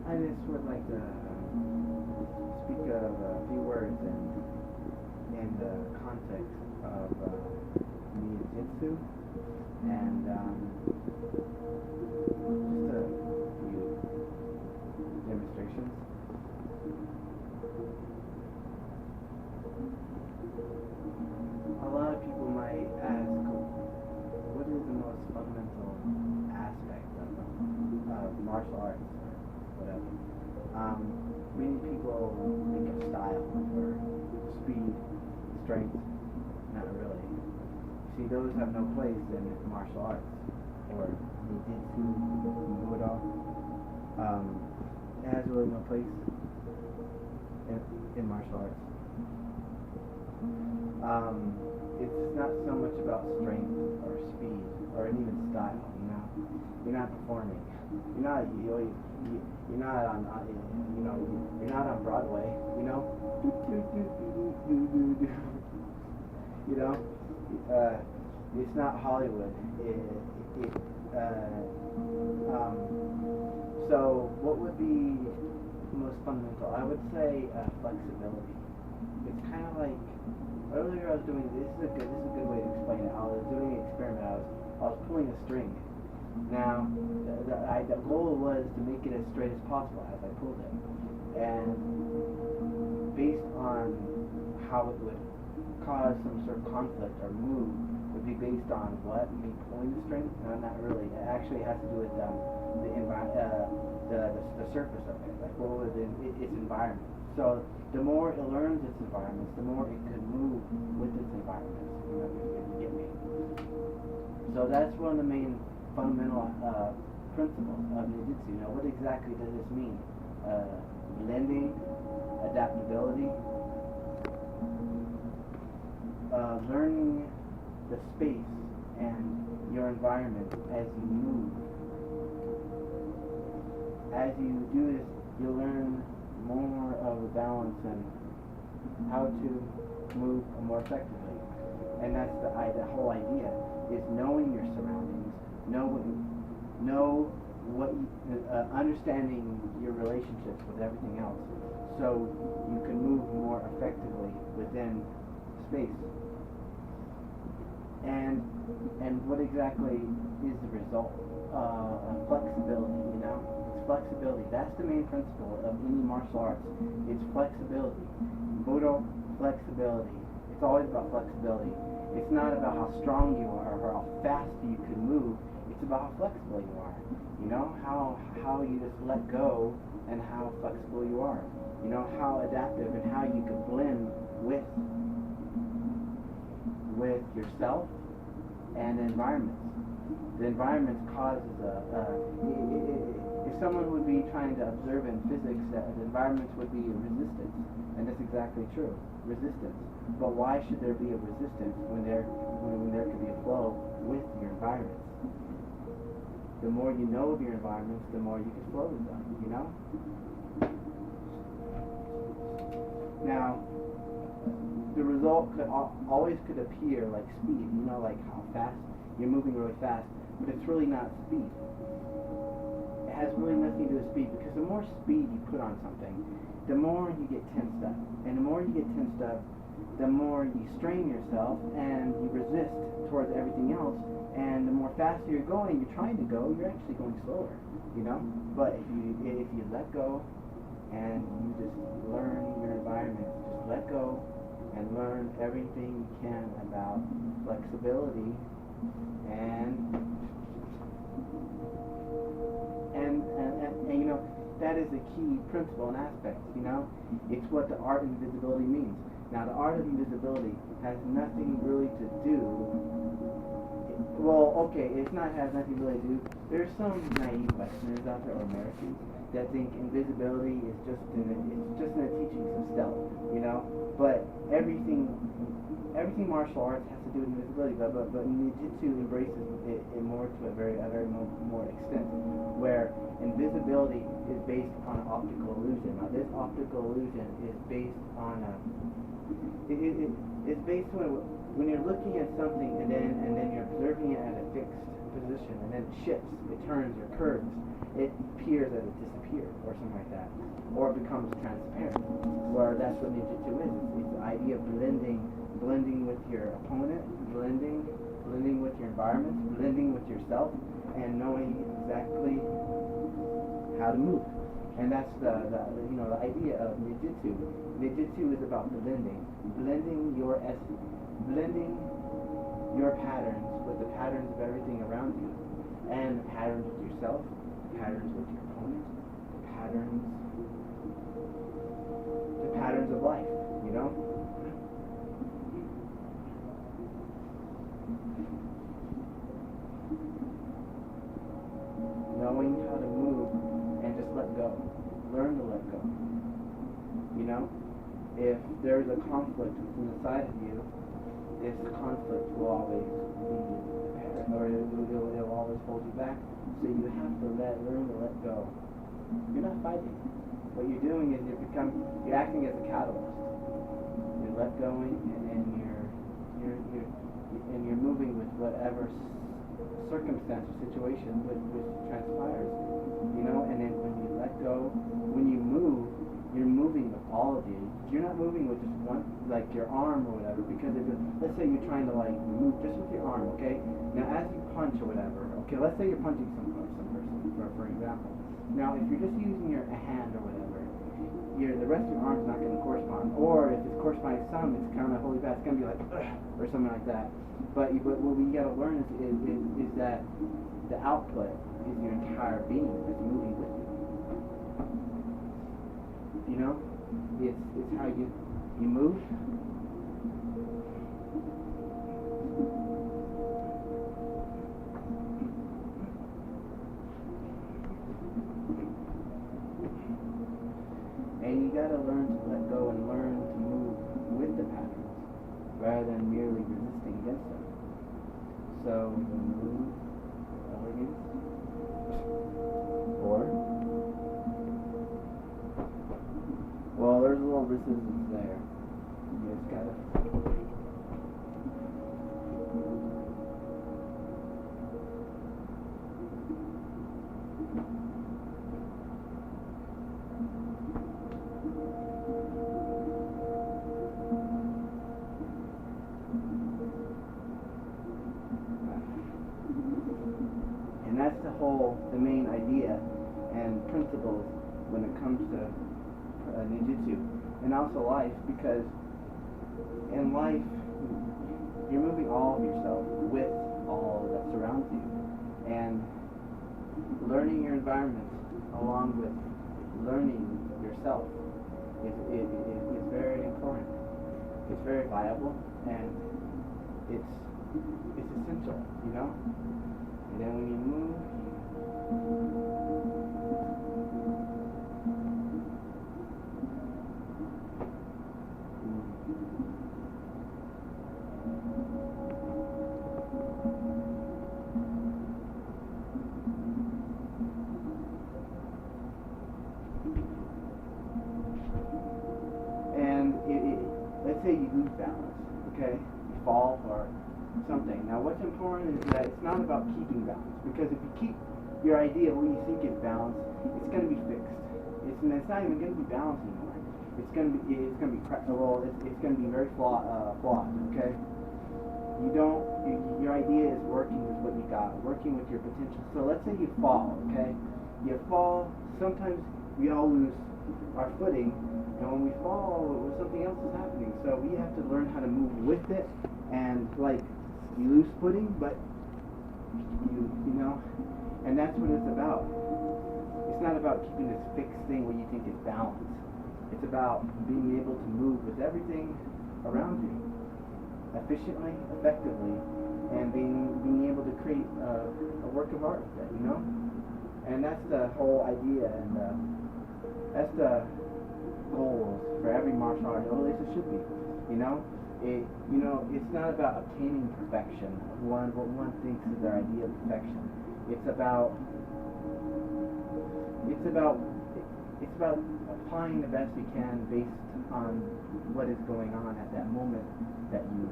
I just would like to speak of a few words in the context of Jiu-Jitsu and just a few demonstrations. A lot of people might ask, what is the most fundamental aspect of martial arts or whatever? Many people think of style or speed, strength. Not really. See, those have no place in martial arts or Jiu-Jitsu, Budo. It has really no place in martial arts. It's not so much about strength or speed or even style. You're not performing. You're not on you're not on Broadway. It's not Hollywood. So what would be most fundamental? I would say flexibility. It's kind of like earlier I was doing this is a good way to explain it. I was doing an experiment. I was pulling a string. Now the goal was to make it as straight as possible as I pulled it, and based on how it would cause some sort of conflict or move would be based on what me pulling the string. No, not really. It actually has to do with the surface of it, like what was its environment. So the more it learns its environments, the more it could move with its environments. You get me? So that's one of the main fundamental principles of Jiu-Jitsu. Now, what exactly does this mean? Blending, adaptability, learning the space and your environment as you move. As you do this, you'll learn more of a balance and how to move more effectively. And that's the whole idea, is knowing your surroundings, understanding your relationships with everything else, so you can move more effectively within space. And what exactly is the result? Flexibility, It's flexibility. That's the main principle of any martial arts. It's flexibility. Budo, flexibility. It's always about flexibility. It's not about how strong you are or how fast you can move. It's about how flexible you are. How you just let go and how flexible you are. How adaptive and how you can blend with yourself and the environment. The environment causes if someone would be trying to observe in physics, the environment would be a resistance, and that's exactly true, resistance. But why should there be a resistance when there could be a flow with your environment? The more you know of your environments, the more you can flow with them. Now, the result always could appear like speed. Like how fast you're moving really fast, but it's really not speed. It has really nothing to do with speed, because the more speed you put on something, the more you get tensed up. And the more you get tensed up, the more you strain yourself and you resist towards everything else. And the more faster you're going, you're trying to go, you're actually going slower, But if you let go and you just learn your environment, just let go and learn everything you can about flexibility and that is a key principle and aspect. It's what the art of invisibility means. Now, the art of invisibility has nothing really to do. It has nothing really to do. There's some naive Westerners out there, or Americans, that think invisibility is just in the teachings of stealth, But everything martial arts has to do with invisibility. But Jiu-Jitsu embraces it more to a very more extent, where invisibility is based on an optical illusion. Now, this optical illusion is based on it's based on when you're looking at something and then you're observing it at a fixed position, and then it shifts, it turns or curves. It appears that it disappeared, or something like that, or it becomes transparent. Where that's what ninjutsu is. It's the idea of blending with your opponent, blending with your environment, blending with yourself, and knowing exactly how to move. And that's the idea of ninjutsu. Ninjutsu is about blending your essence, blending your patterns with the patterns of everything around you, and the patterns with yourself, the patterns with your opponent, the patterns of life, you know? Knowing how to move and just let go. Learn to let go. You know? If there's a conflict within the side of you, this conflict will always be apparent, or it'll always hold you back. So you have to learn to let go. You're not fighting. What you're doing is you're acting as a catalyst. You're let going, and you're moving with whatever circumstance or situation which transpires, you know. And then when you let go, when you move, you're moving with all of you. You're not moving with just one, like your arm or whatever, because let's say you're trying to like move just with your arm, okay? Now as you punch or whatever, okay, let's say you're punching some person, for example. Now if you're just using a hand or whatever, the rest of your arm's not going to correspond. Or if it's corresponding some, it's kind of holy bad. It's going to be like, or something like that. But what we got to learn is that the output is your entire being that's moving with you. You know, it's how you move. And you gotta learn to let go and learn to move with the patterns rather than merely resisting against them. So you move elegance, or well, there's a little resistance there. You just gotta. And that's the main idea and principles when it comes to ninjutsu, and also life, because in life you're moving all of yourself with all that surrounds you, and learning your environment along with learning yourself is very important. It's very viable, and it's essential, you know. And then when you move, and let's say you lose balance, okay? You fall or something. Now what's important is that it's not about keeping balance, because if you keep your idea of what you think is balance, it's going to be fixed. It's not even going to be balanced anymore. It's going to be it's going to be very flawed. Okay. Your idea is working with what you got, working with your potential. So let's say you fall. Okay. You fall. Sometimes we all lose our footing, and when we fall, something else is happening. So we have to learn how to move with it, and like you lose footing, but you know, and that's what it's about. It's not about keeping this fixed thing where you think it's balanced. It's about being able to move with everything around you efficiently, effectively, and being able to create a work of art with that, you know? And that's the whole idea, and that's the goal for every martial art, or at least it should be, you know? It's not about obtaining perfection, what one thinks is their idea of perfection. It's about applying the best you can based on what is going on at that moment that you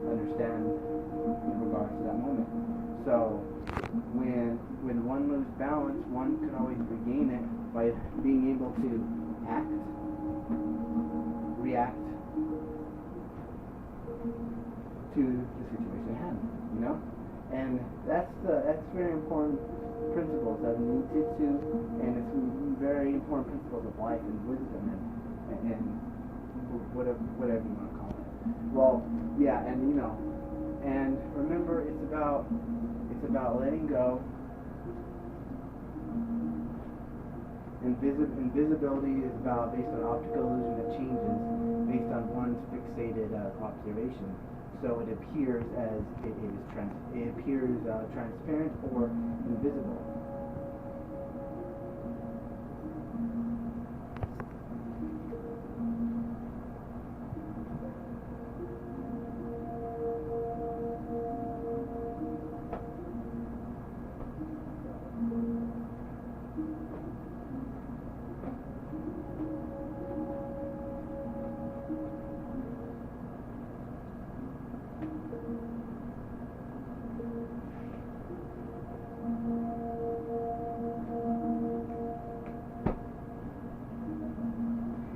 understand in regards to that moment. So when one loses balance, one can always regain it by being able to act, react to the situation at hand, you know? And that's very important principles that we need to, and it's very important principles of life and wisdom and whatever you want to call it. Well, yeah, and you know, and remember, it's about letting go. Invisibility is about based on optical illusion that changes based on one's fixated observation. So it appears as it appears transparent or invisible.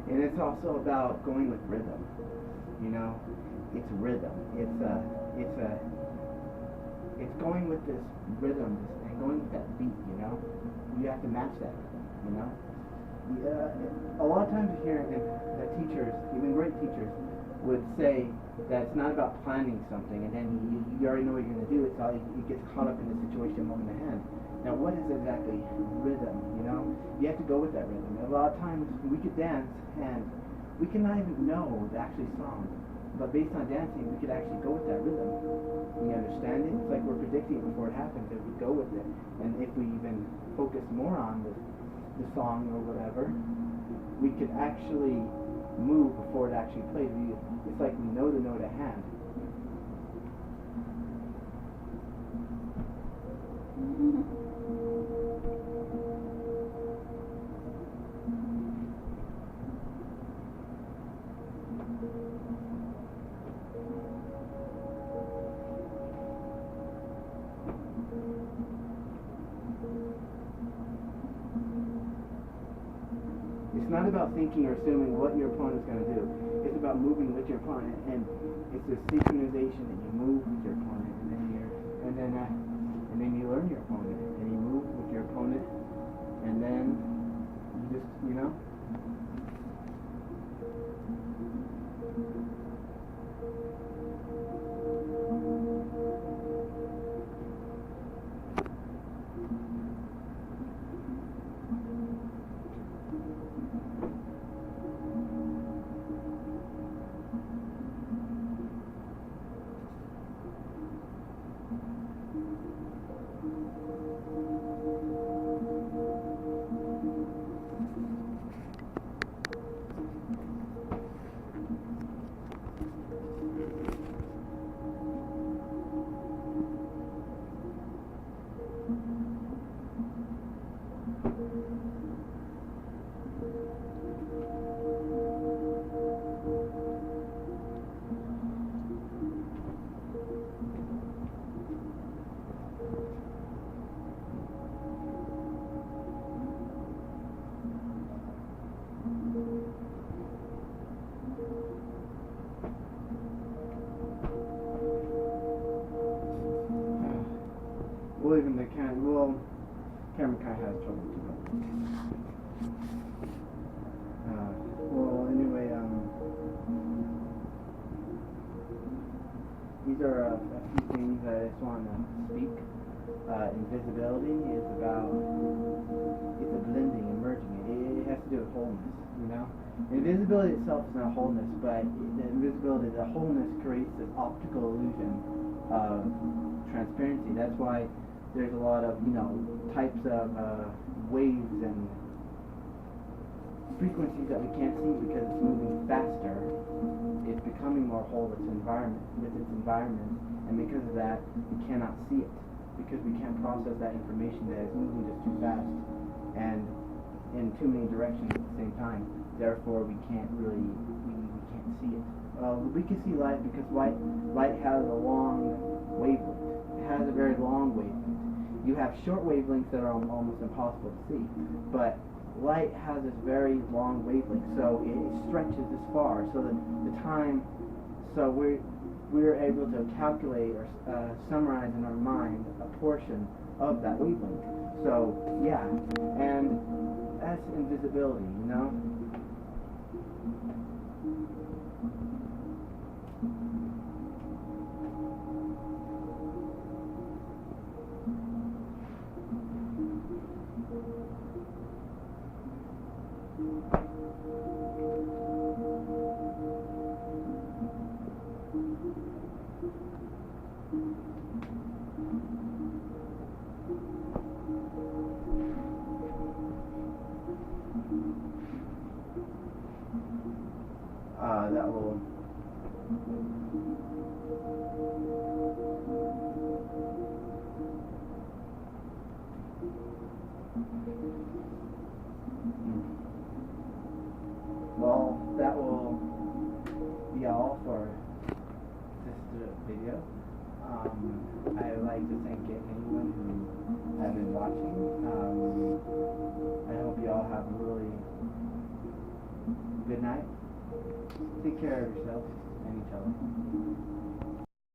And it's also about going with rhythm. You know, it's rhythm. It's going with this rhythm and going with that beat. You know, you have to match that rhythm. You know, a lot of times you hear that teachers, even great teachers, would say that it's not about planning something and then you already know what you're going to do. It's all you get caught up in the situation moment at hand. Now, what is exactly rhythm? You know, you have to go with that rhythm. A lot of times we could dance and we can not even know the actual song, but based on dancing, we could actually go with that rhythm. We understand it. It's like we're predicting it before it happens. If we go with it, and if we even focus more on the song or whatever, we could actually move before it actually plays. It's like we know the note at hand. It's not about thinking or assuming what your opponent's going to do. It's about moving with your opponent, and it's a synchronization that you move with your opponent, and then you learn your opponent, and you move with your opponent, and then you just, you know. Well, even the camera kind of has trouble too. Well, anyway, these are a few things that I just want to speak. Invisibility is about, it's a blending and merging. It has to do with wholeness, you know? Invisibility itself is not wholeness, but the invisibility, the wholeness creates this optical illusion of transparency. That's why there's a lot of, you know, types of waves and frequencies that we can't see because it's moving faster. It's becoming more whole with its environment, and because of that, we cannot see it because we can't process that information that is moving just too fast and in too many directions at the same time. Therefore, we can't really, we can't see it. We can see light because light has a long wavelength. It has a very long wavelength. You have short wavelengths that are almost impossible to see, but light has this very long wavelength, so it stretches this far. So the time, so we're able to calculate or summarize in our mind a portion of that wavelength. So yeah, and that's invisibility, you know. That will well, that will be all for this video. I would like to thank anyone who has been watching. I hope you all have a really good night. Take care of yourself and each other.